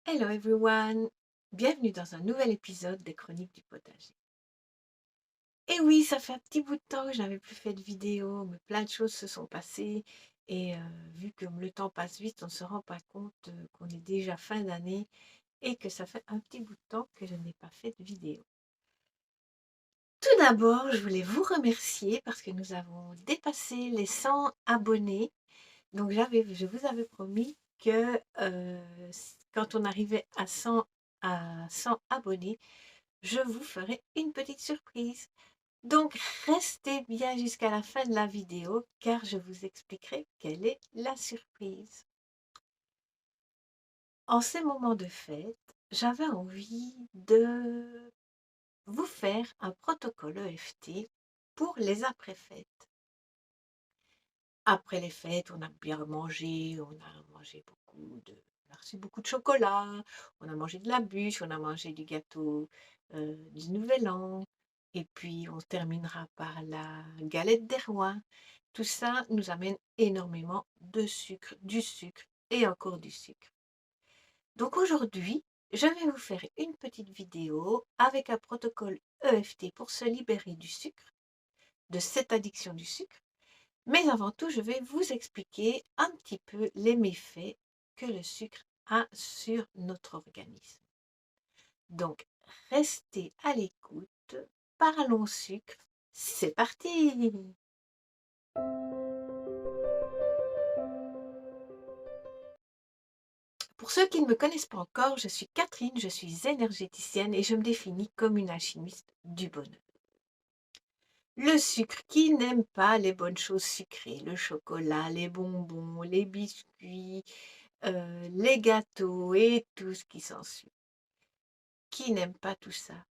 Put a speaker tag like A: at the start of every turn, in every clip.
A: Hello everyone! Bienvenue dans un nouvel épisode des Chroniques du potager. Et oui, ça fait un petit bout de temps que je n'avais plus fait de vidéo, mais plein de choses se sont passées et vu que le temps passe vite, on ne se rend pas compte qu'on est déjà fin d'année et que ça fait un petit bout de temps que je n'ai pas fait de vidéo. Tout d'abord, je voulais vous remercier parce que nous avons dépassé les 100 abonnés. Donc je vous avais promis que quand on arrivait à 100 abonnés, je vous ferai une petite surprise. Donc restez bien jusqu'à la fin de la vidéo car je vous expliquerai quelle est la surprise. En ces moments de fête, j'avais envie de vous faire un protocole EFT pour les après-fêtes. Après les fêtes, on a bien mangé, on a reçu beaucoup de chocolat, on a mangé de la bûche, on a mangé du gâteau du Nouvel An, et puis on terminera par la galette des rois. Tout ça nous amène énormément de sucre, du sucre et encore du sucre. Donc aujourd'hui, je vais vous faire une petite vidéo avec un protocole EFT pour se libérer du sucre, de cette addiction du sucre. Mais avant tout, je vais vous expliquer un petit peu les méfaits que le sucre a sur notre organisme. Donc, restez à l'écoute. Parlons sucre. C'est parti! Pour ceux qui ne me connaissent pas encore, je suis Catherine, je suis énergéticienne et je me définis comme une alchimiste du bonheur. Le sucre, qui n'aime pas les bonnes choses sucrées, le chocolat, les bonbons, les biscuits, les gâteaux et tout ce qui s'ensuit. Qui n'aime pas tout ça?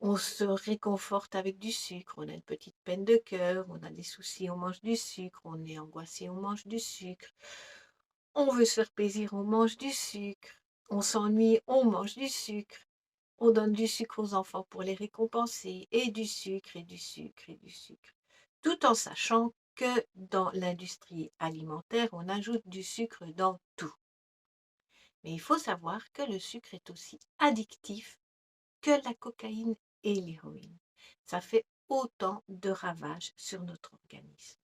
A: On se réconforte avec du sucre, on a une petite peine de cœur, on a des soucis, on mange du sucre, on est angoissé, on mange du sucre, on veut se faire plaisir, on mange du sucre, on s'ennuie, on mange du sucre, on donne du sucre aux enfants pour les récompenser, et du sucre, et du sucre, et du sucre. Tout en sachant que dans l'industrie alimentaire, on ajoute du sucre dans tout. Mais il faut savoir que le sucre est aussi addictif que la cocaïne et l'héroïne. Ça fait autant de ravages sur notre organisme.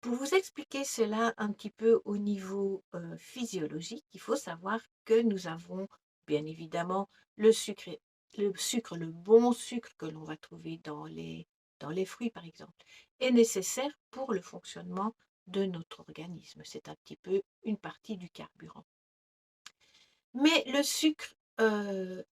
A: Pour vous expliquer cela un petit peu au niveau physiologique, il faut savoir que nous avons bien évidemment le bon sucre que l'on va trouver dans les fruits par exemple, est nécessaire pour le fonctionnement de notre organisme. C'est un petit peu une partie du carburant. Mais le sucre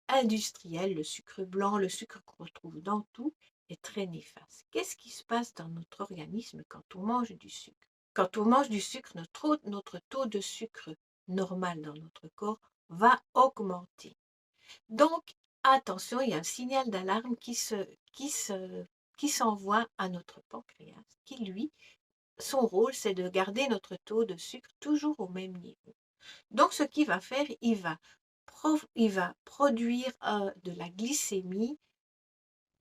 A: industriel, le sucre blanc, le sucre qu'on retrouve dans tout, est très néfaste. Qu'est-ce qui se passe dans notre organisme quand on mange du sucre? Quand on mange du sucre, notre taux de sucre normal dans notre corps va augmenter. Donc, attention, il y a un signal d'alarme qui s'envoie à notre pancréas, qui lui, son rôle, c'est de garder notre taux de sucre toujours au même niveau. Donc, ce qu'il va faire, il va produire de la glycémie,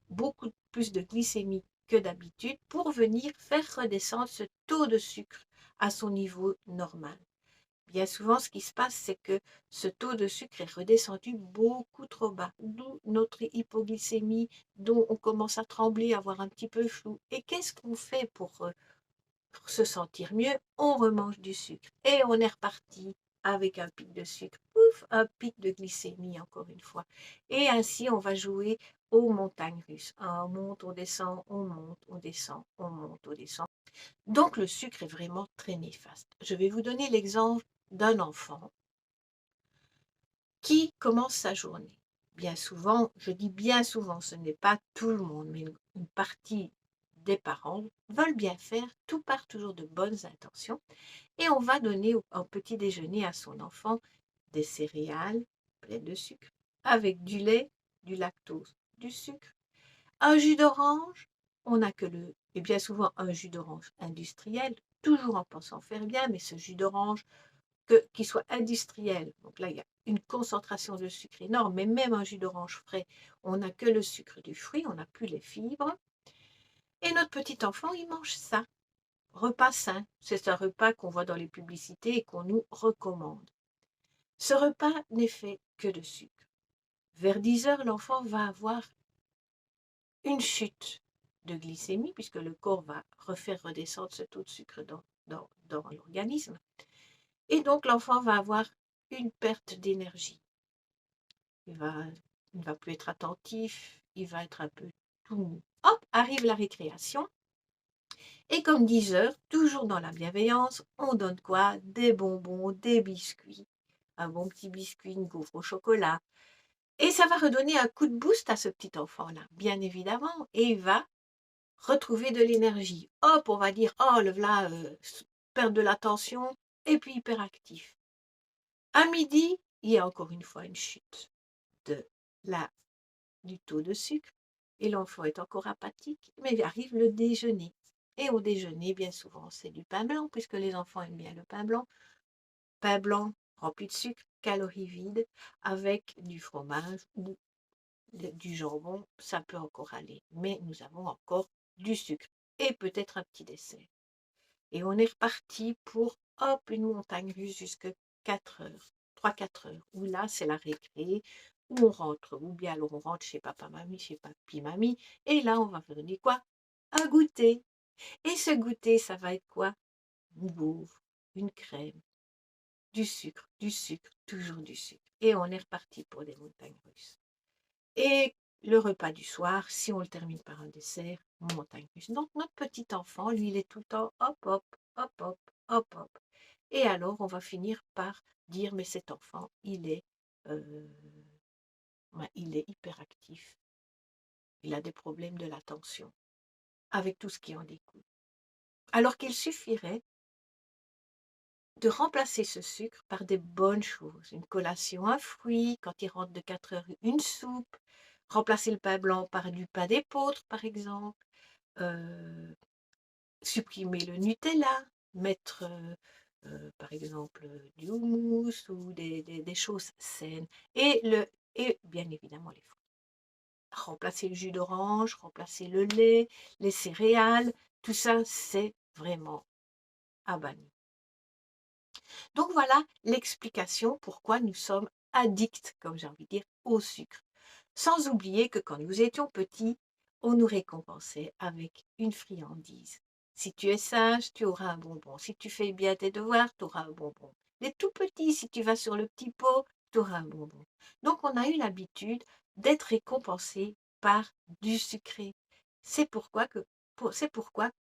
A: beaucoup plus de glycémie que d'habitude, pour venir faire redescendre ce taux de sucre à son niveau normal. Bien souvent, ce qui se passe, c'est que ce taux de sucre est redescendu beaucoup trop bas, d'où notre hypoglycémie, dont on commence à trembler, à avoir un petit peu flou. Et qu'est-ce qu'on fait pour se sentir mieux? On remange du sucre et on est reparti avec un pic de sucre, pouf, un pic de glycémie encore une fois. Et ainsi, on va jouer aux montagnes russes. On monte, on descend, on monte, on descend, on monte, on descend. Donc le sucre est vraiment très néfaste. Je vais vous donner l'exemple d'un enfant qui commence sa journée. Bien souvent, je dis bien souvent, ce n'est pas tout le monde, mais une partie des parents veulent bien faire, tout part toujours de bonnes intentions, et on va donner au petit déjeuner à son enfant des céréales pleines de sucre, avec du lait, du lactose, du sucre, un jus d'orange, on n'a que et bien souvent un jus d'orange industriel, toujours en pensant faire bien, mais ce jus d'orange qui soit industriel, donc là il y a une concentration de sucre énorme, mais même un jus d'orange frais, on n'a que le sucre du fruit, on n'a plus les fibres. Et notre petit enfant, il mange ça. Repas sain, c'est un repas qu'on voit dans les publicités et qu'on nous recommande. Ce repas n'est fait que de sucre. Vers 10 heures, l'enfant va avoir une chute de glycémie, puisque le corps va refaire redescendre ce taux de sucre dans l'organisme. Et donc, l'enfant va avoir une perte d'énergie. Il ne va plus être attentif, il va être un peu tout mou. Hop, arrive la récréation. Et comme 10 heures, toujours dans la bienveillance, on donne quoi? Des bonbons, des biscuits. Un bon petit biscuit, une gaufre au chocolat. Et ça va redonner un coup de boost à ce petit enfant-là, bien évidemment. Et il va retrouver de l'énergie. Hop, on va dire, oh, le voilà, perte de l'attention, et puis hyperactif. À midi, il y a encore une fois une chute de du taux de sucre, et l'enfant est encore apathique, mais arrive le déjeuner. Et au déjeuner, bien souvent, c'est du pain blanc, puisque les enfants aiment bien le pain blanc rempli de sucre, calories vides, avec du fromage ou du jambon, ça peut encore aller, mais nous avons encore du sucre et peut-être un petit dessert. Et on est reparti pour, hop, une montagne russe jusqu'à 4 heures, 3-4 heures, où là, c'est la récré, où on rentre, ou bien alors on rentre chez papa, mamie, chez papi, mamie, et là, on va faire donner quoi? Un goûter. Et ce goûter, ça va être quoi? Une gaufre, une crème, du sucre, toujours du sucre. Et on est reparti pour des montagnes russes. Et le repas du soir, si on le termine par un dessert, montagne russe. Donc notre petit enfant, lui, il est tout le temps hop, hop, hop, hop, hop, hop. Et alors, on va finir par dire, mais cet enfant, euh, il est hyperactif. Il a des problèmes de l'attention, avec tout ce qui en découle. Alors qu'il suffirait de remplacer ce sucre par des bonnes choses. Une collation, un fruit, quand il rentre de 4 heures, une soupe. Remplacer le pain blanc par du pain d'épeautre, par exemple. Supprimer le Nutella, mettre par exemple du houmous ou des choses saines, et bien évidemment les fruits. Remplacer le jus d'orange, remplacer le lait, les céréales, tout ça c'est vraiment à bannir. Donc voilà l'explication pourquoi nous sommes addicts, comme j'ai envie de dire, au sucre. Sans oublier que quand nous étions petits, on nous récompensait avec une friandise. Si tu es sage, tu auras un bonbon. Si tu fais bien tes devoirs, tu auras un bonbon. Les tout petits, si tu vas sur le petit pot, tu auras un bonbon. Donc on a eu l'habitude d'être récompensé par du sucré. C'est pourquoi,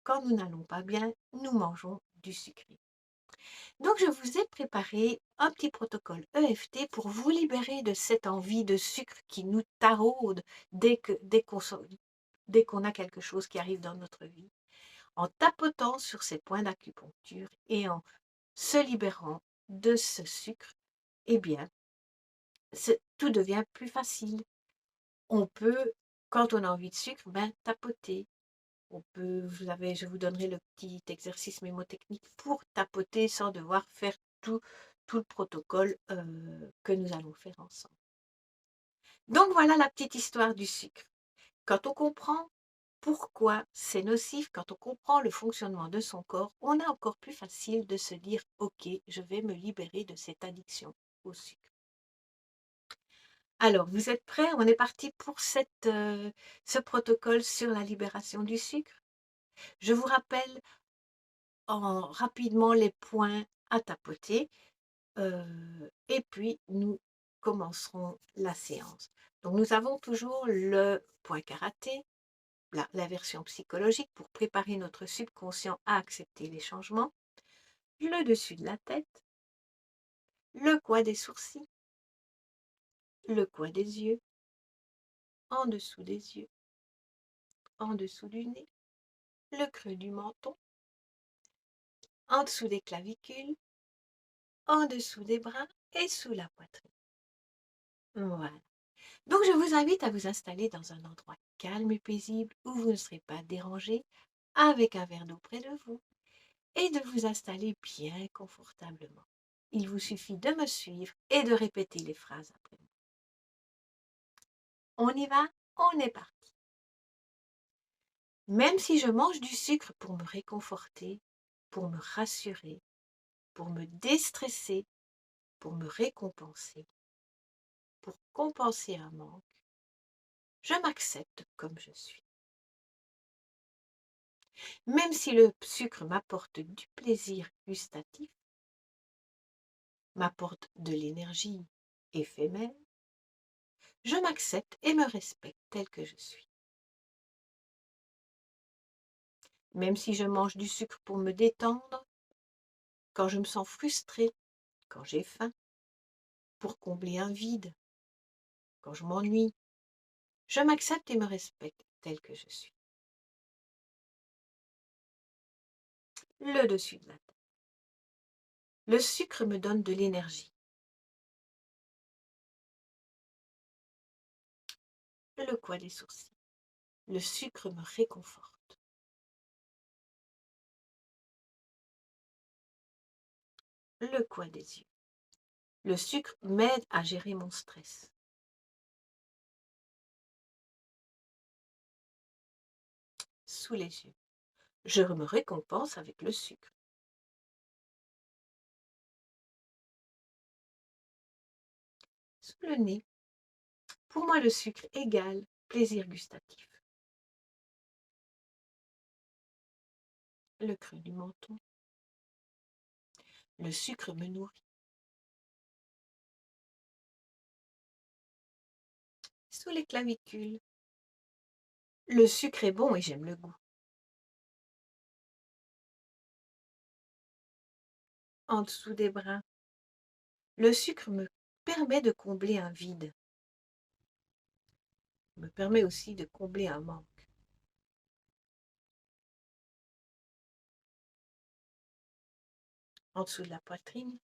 A: quand nous n'allons pas bien, nous mangeons du sucré. Donc, je vous ai préparé un petit protocole EFT pour vous libérer de cette envie de sucre qui nous taraude dès qu'on a quelque chose qui arrive dans notre vie. En tapotant sur ces points d'acupuncture et en se libérant de ce sucre, eh bien, tout devient plus facile. On peut, quand on a envie de sucre, tapoter. Je vous donnerai le petit exercice mémotechnique pour tapoter sans devoir faire tout le protocole que nous allons faire ensemble. Donc voilà la petite histoire du sucre. Quand on comprend pourquoi c'est nocif, quand on comprend le fonctionnement de son corps, on est encore plus facile de se dire « Ok, je vais me libérer de cette addiction au sucre ». Alors, vous êtes prêts? On est parti pour ce protocole sur la libération du sucre. Je vous rappelle rapidement les points à tapoter et puis nous commencerons la séance. Donc nous avons toujours le point karaté, la version psychologique pour préparer notre subconscient à accepter les changements, le dessus de la tête, le coin des sourcils, le coin des yeux, en dessous des yeux, en dessous du nez, le creux du menton, en dessous des clavicules, en dessous des bras et sous la poitrine. Voilà. Donc, je vous invite à vous installer dans un endroit calme et paisible où vous ne serez pas dérangé, avec un verre d'eau près de vous, et de vous installer bien confortablement. Il vous suffit de me suivre et de répéter les phrases après moi. On y va? On est parti. Même si je mange du sucre pour me réconforter, pour me rassurer, pour me déstresser, pour me récompenser, pour compenser un manque, je m'accepte comme je suis. Même si le sucre m'apporte du plaisir gustatif, m'apporte de l'énergie éphémère, je m'accepte et me respecte tel que je suis. Même si je mange du sucre pour me détendre, quand je me sens frustrée, quand j'ai faim, pour combler un vide, quand je m'ennuie, je m'accepte et me respecte tel que je suis. Le dessus de la tête. Le sucre me donne de l'énergie. Le coin des sourcils. Le sucre me réconforte. Le coin des yeux. Le sucre m'aide à gérer mon stress. Sous les yeux. Je me récompense avec le sucre. Sous le nez. Pour moi, le sucre égale plaisir gustatif. Le creux du menton. Le sucre me nourrit. Sous les clavicules. Le sucre est bon et j'aime le goût. En dessous des bras. Le sucre me permet de combler un vide. Me permet aussi de combler un manque. En dessous de la poitrine.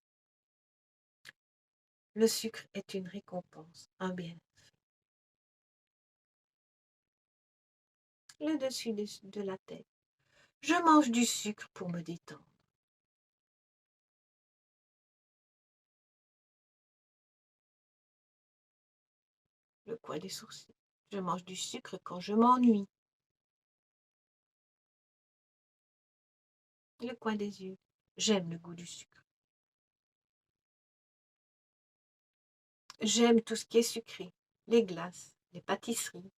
A: Le sucre est une récompense, un bienfait. Le dessus de la tête. Je mange du sucre pour me détendre. Le coin des sourcils. Je mange du sucre quand je m'ennuie. Le coin des yeux. J'aime le goût du sucre. J'aime tout ce qui est sucré. Les glaces, les pâtisseries,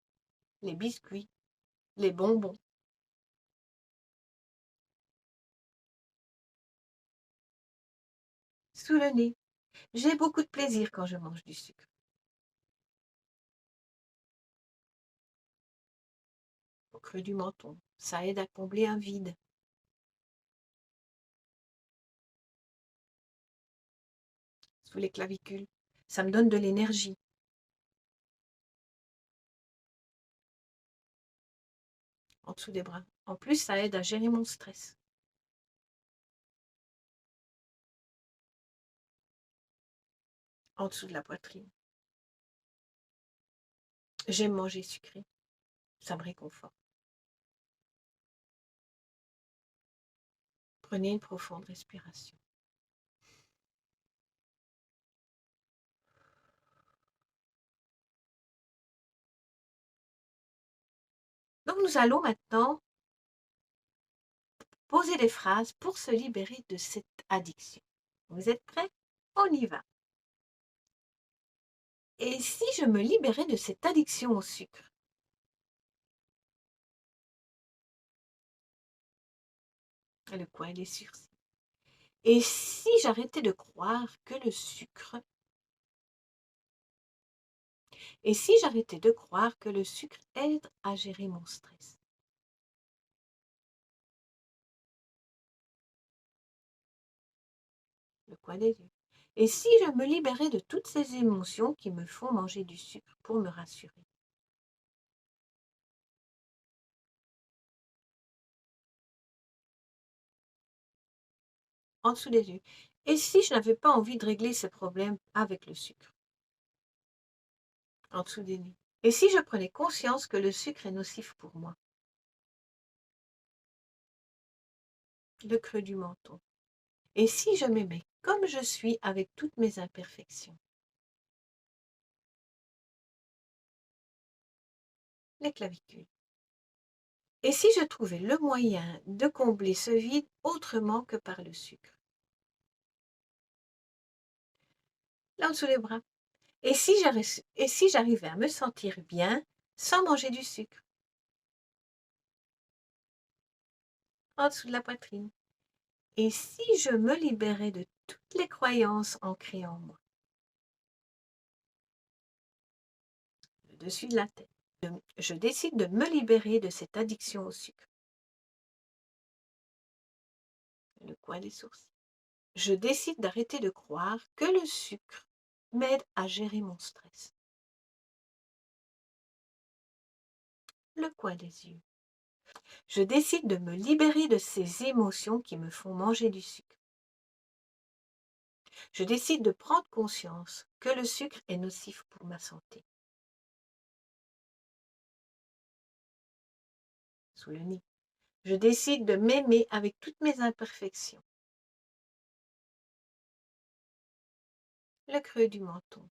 A: les biscuits, les bonbons. Sous le nez. J'ai beaucoup de plaisir quand je mange du sucre. Au creux du menton. Ça aide à combler un vide. Sous les clavicules. Ça me donne de l'énergie. En dessous des bras. En plus, ça aide à gérer mon stress. En dessous de la poitrine. J'aime manger sucré. Ça me réconforte. Prenez une profonde respiration. Donc, nous allons maintenant poser des phrases pour se libérer de cette addiction. Vous êtes prêts? On y va. Et si je me libérais de cette addiction au sucre? Le coin des sourcils. Et si j'arrêtais de croire que le sucre... Et si j'arrêtais de croire que le sucre aide à gérer mon stress? Le coin des yeux. Et si je me libérais de toutes ces émotions qui me font manger du sucre pour me rassurer? En dessous des yeux. Et si je n'avais pas envie de régler ce problème avec le sucre? En dessous des nez. Et si je prenais conscience que le sucre est nocif pour moi? Le creux du menton. Et si je m'aimais comme je suis avec toutes mes imperfections? Les clavicules. Et si je trouvais le moyen de combler ce vide autrement que par le sucre? là en dessous des bras. Et si j'arrivais à me sentir bien sans manger du sucre, en dessous de la poitrine. Et si je me libérais de toutes les croyances ancrées en moi, le dessus de la tête, je décide de me libérer de cette addiction au sucre, le coin des sourcils. Je décide d'arrêter de croire que le sucre m'aide à gérer mon stress, le coin des yeux. Je décide de me libérer de ces émotions qui me font manger du sucre. Je décide de prendre conscience que le sucre est nocif pour ma santé. Sous le nez. Je décide de m'aimer avec toutes mes imperfections. Le creux du menton.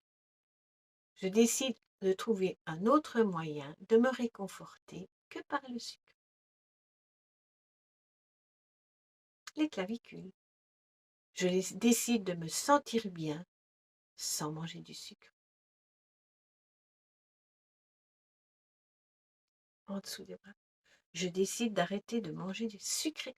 A: Je décide de trouver un autre moyen de me réconforter que par le sucre. Les clavicules. Je décide de me sentir bien sans manger du sucre. En dessous des bras. Je décide d'arrêter de manger du sucré.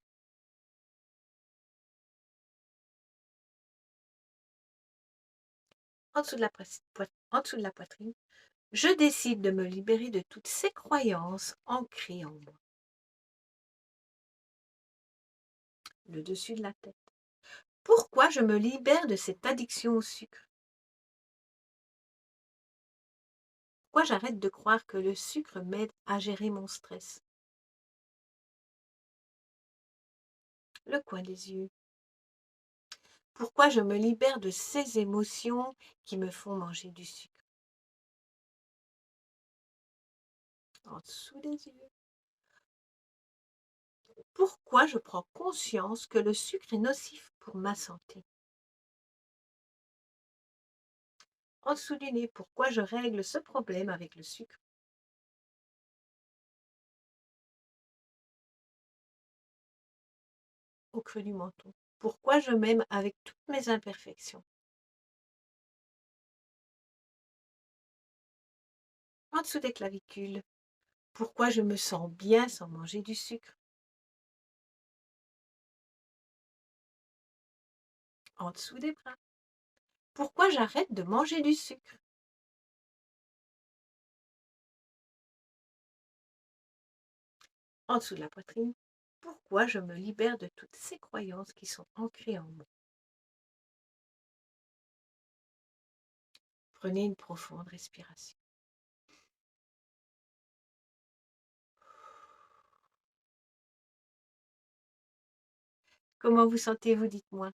A: En dessous de la poitrine. Je décide de me libérer de toutes ces croyances ancrées en moi. Le dessus de la tête. Pourquoi je me libère de cette addiction au sucre? Pourquoi j'arrête de croire que le sucre m'aide à gérer mon stress? Le coin des yeux. Pourquoi je me libère de ces émotions qui me font manger du sucre? En dessous des yeux. Pourquoi je prends conscience que le sucre est nocif pour ma santé? En dessous du nez. Pourquoi je règle ce problème avec le sucre? Au creux du menton. Pourquoi je m'aime avec toutes mes imperfections? En dessous des clavicules. Pourquoi je me sens bien sans manger du sucre? En dessous des bras. Pourquoi j'arrête de manger du sucre? En dessous de la poitrine. Pourquoi je me libère de toutes ces croyances qui sont ancrées en moi? Prenez une profonde respiration. Comment vous sentez-vous, dites-moi?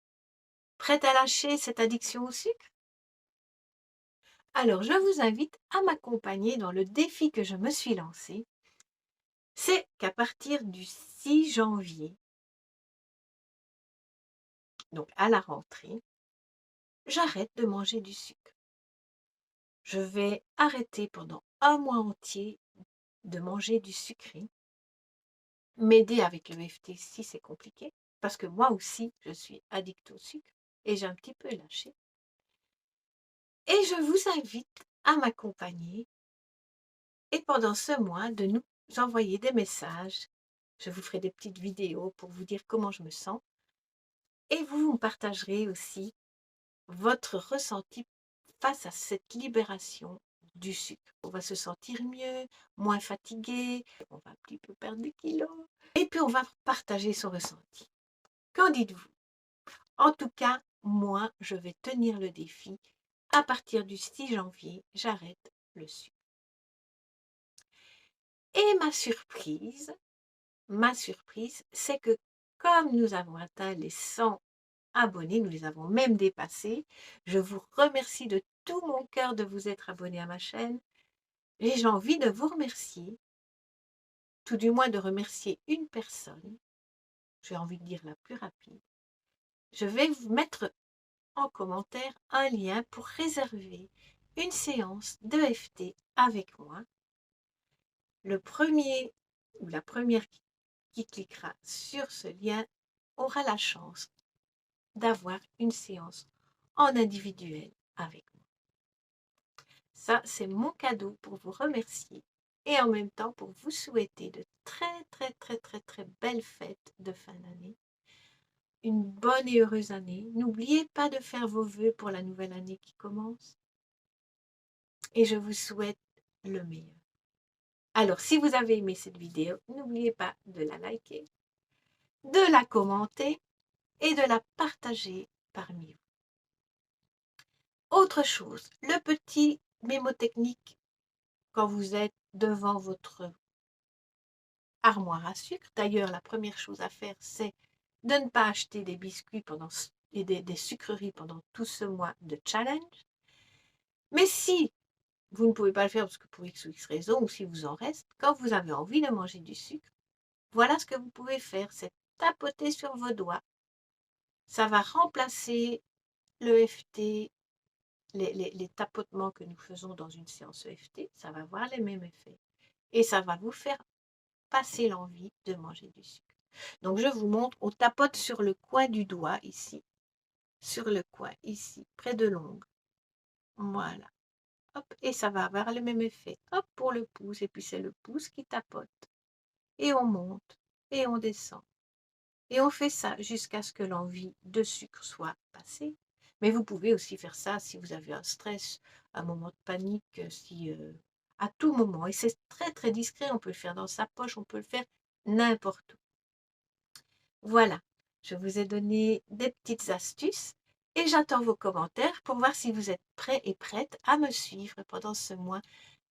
A: Prête à lâcher cette addiction au sucre? Alors, je vous invite à m'accompagner dans le défi que je me suis lancé. C'est qu'à partir du 6 janvier, donc à la rentrée, j'arrête de manger du sucre. Je vais arrêter pendant un mois entier de manger du sucré. M'aider avec le FT si c'est compliqué, parce que moi aussi, je suis addict au sucre et j'ai un petit peu lâché. Et je vous invite à m'accompagner et pendant ce mois, de nous envoyer des messages. Je vous ferai des petites vidéos pour vous dire comment je me sens. Et vous me partagerez aussi votre ressenti face à cette libération du sucre. On va se sentir mieux, moins fatigué, on va un petit peu perdre des kilos. Et puis on va partager son ressenti. Qu'en dites-vous? En tout cas, moi, je vais tenir le défi. À partir du 6 janvier, j'arrête le sucre. Et ma surprise, c'est que comme nous avons atteint les 100 abonnés, nous les avons même dépassés, je vous remercie de tout mon cœur de vous être abonné à ma chaîne. Et j'ai envie de vous remercier, tout du moins de remercier une personne, j'ai envie de dire la plus rapide. Je vais vous mettre en commentaire un lien pour réserver une séance d'EFT avec moi. Le premier ou la première qui cliquera sur ce lien aura la chance d'avoir une séance en individuel avec moi. Ça, c'est mon cadeau pour vous remercier et en même temps pour vous souhaiter de très, très, très, très, très belles fêtes de fin d'année. Une bonne et heureuse année. N'oubliez pas de faire vos vœux pour la nouvelle année qui commence. Et je vous souhaite le meilleur. Alors, si vous avez aimé cette vidéo, n'oubliez pas de la liker, de la commenter et de la partager parmi vous. Autre chose, le petit mémotechnique quand vous êtes devant votre armoire à sucre. D'ailleurs, la première chose à faire, c'est de ne pas acheter des biscuits et des sucreries pendant tout ce mois de challenge. Mais si vous ne pouvez pas le faire parce que pour X ou X raison, ou si vous en reste, quand vous avez envie de manger du sucre, voilà ce que vous pouvez faire, c'est tapoter sur vos doigts. Ça va remplacer le EFT, les tapotements que nous faisons dans une séance EFT, ça va avoir les mêmes effets. Et ça va vous faire passer l'envie de manger du sucre. Donc je vous montre, on tapote sur le coin du doigt ici, sur le coin ici, près de l'ongle. Voilà. Hop, et ça va avoir le même effet. Hop, pour le pouce, et puis c'est le pouce qui tapote. Et on monte, et on descend. Et on fait ça jusqu'à ce que l'envie de sucre soit passée. Mais vous pouvez aussi faire ça si vous avez un stress, un moment de panique, à tout moment. Et c'est très très discret, on peut le faire dans sa poche, on peut le faire n'importe où. Voilà, je vous ai donné des petites astuces et j'attends vos commentaires pour voir si vous êtes prêts et prêtes à me suivre pendant ce mois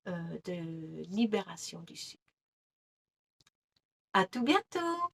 A: de libération du sucre. À tout bientôt!